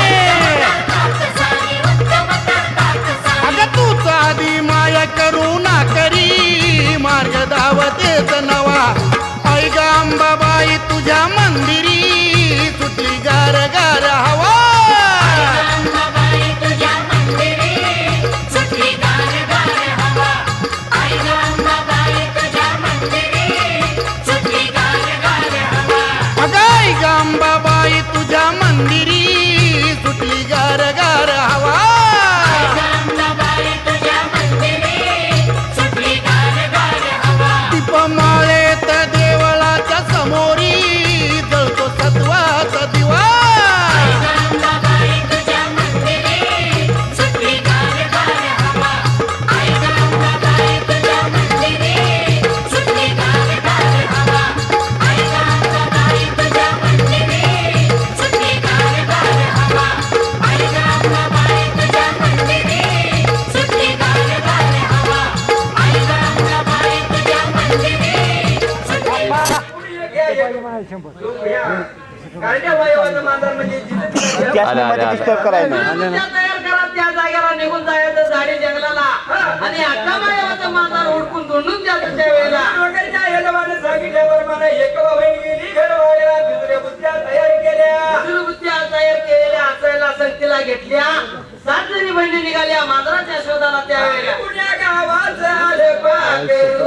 अग तूच आधी माया करुणा करी मार्ग धावतेच नवा आई ग अंबाबाई तुझ्या मंदिरी सुटली गार गार हवा अगाई ग अंबाबाई तुझ्या मंदिरी सुटली गार गार हवा दीपमाळेत देवळाच्या समोरी जळतो सत्वाचा दिवा त्या जागेला निघून जायचं झाडी जंगलाला आणि अक्का मायावाचं मांजर उडकून दोंडून द्यायचं त्यावेळेला सांगितल्यावर मला एक बहीण गेली घडवाड्याला दुसऱ्या बुद्ध्या तयार केलेल्या असायला संगतीला घेतल्या 7 जणी बहिणी निघाल्या मांजराच्या शोधाला त्यावेळेला पुण्या गावात आले पाकरू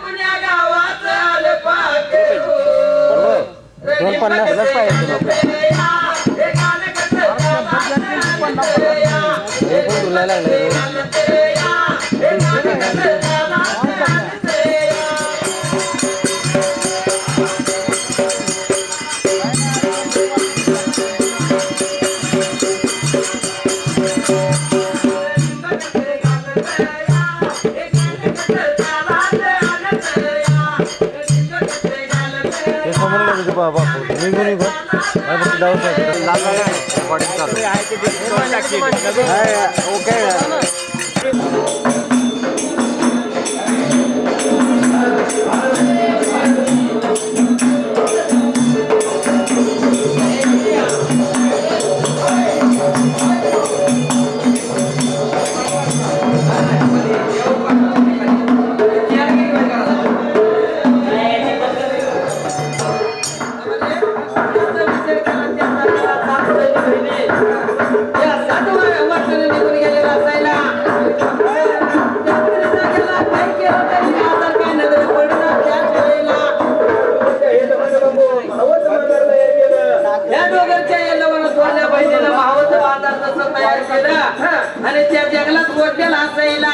पुण्या गावात आले पाकरू 250 पाहिजे आणि त्या जंगलात गोट्याला असायला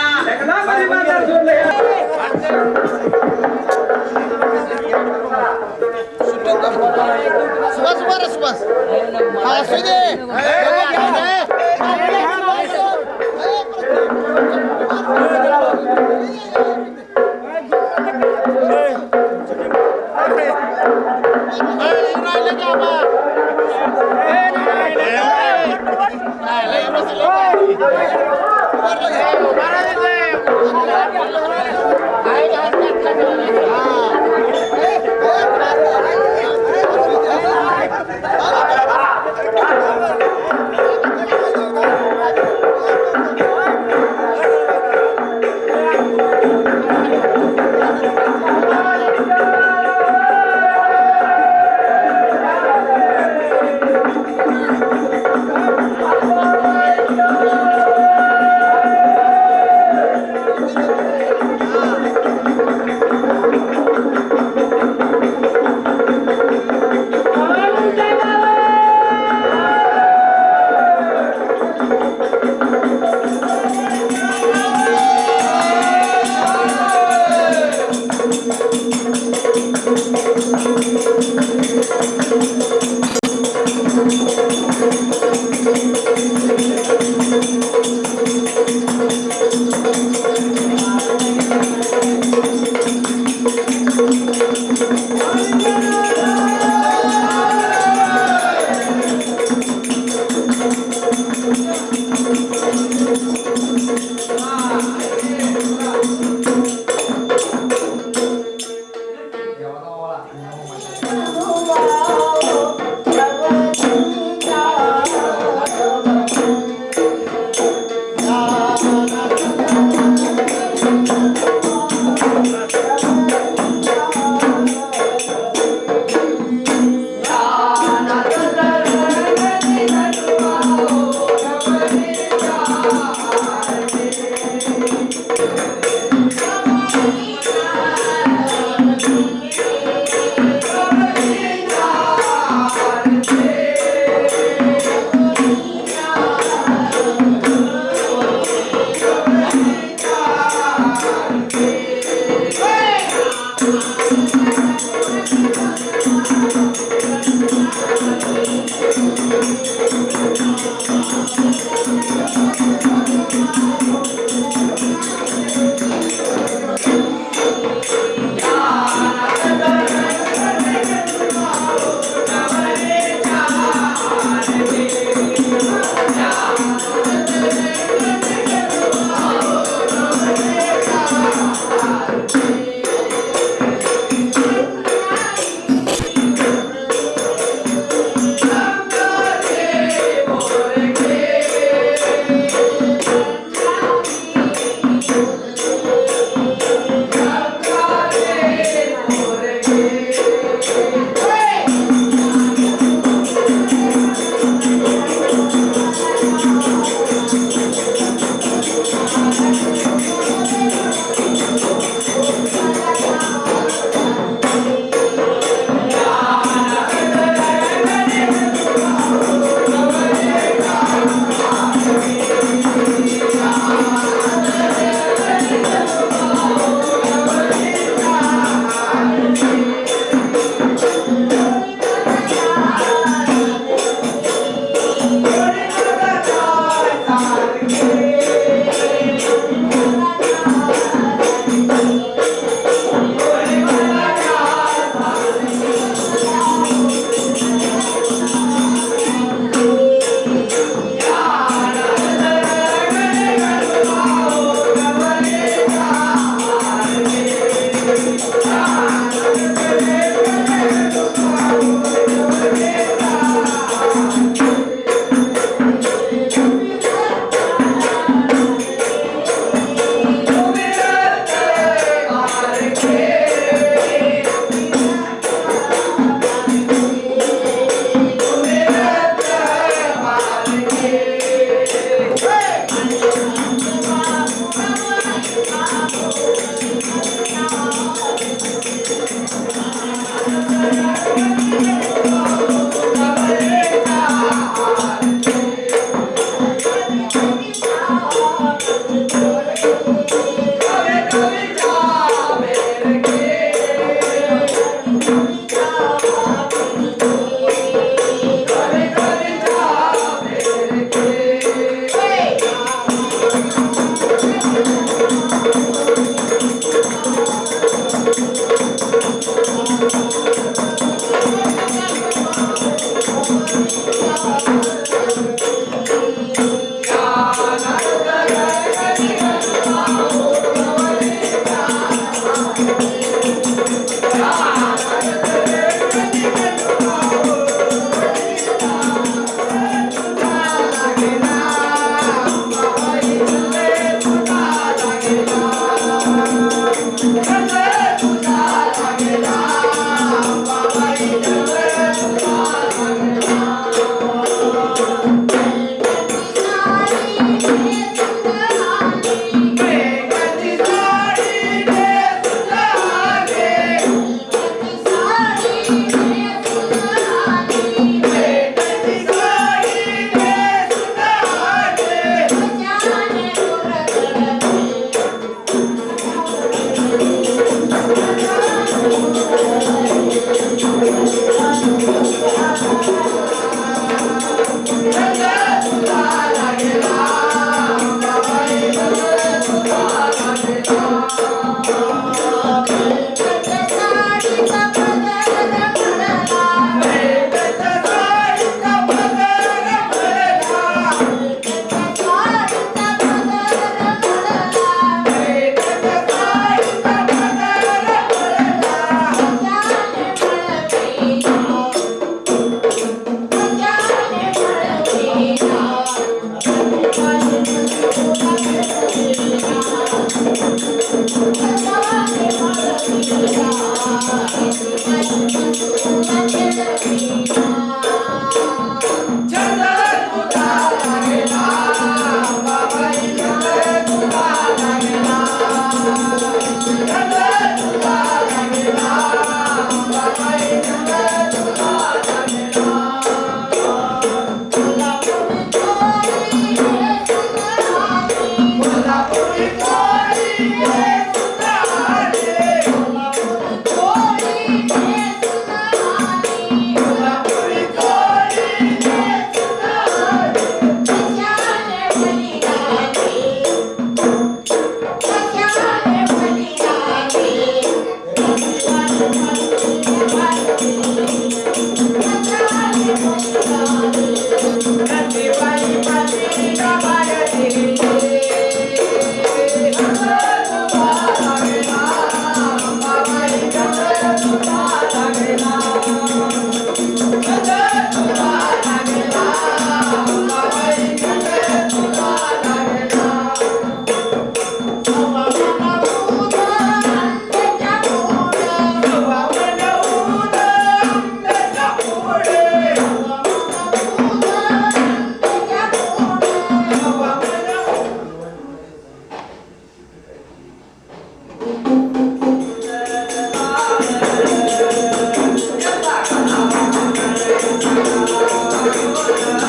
साडीचा पदर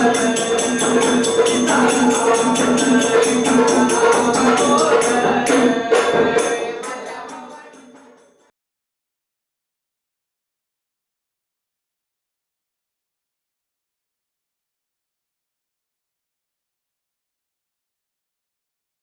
महाराज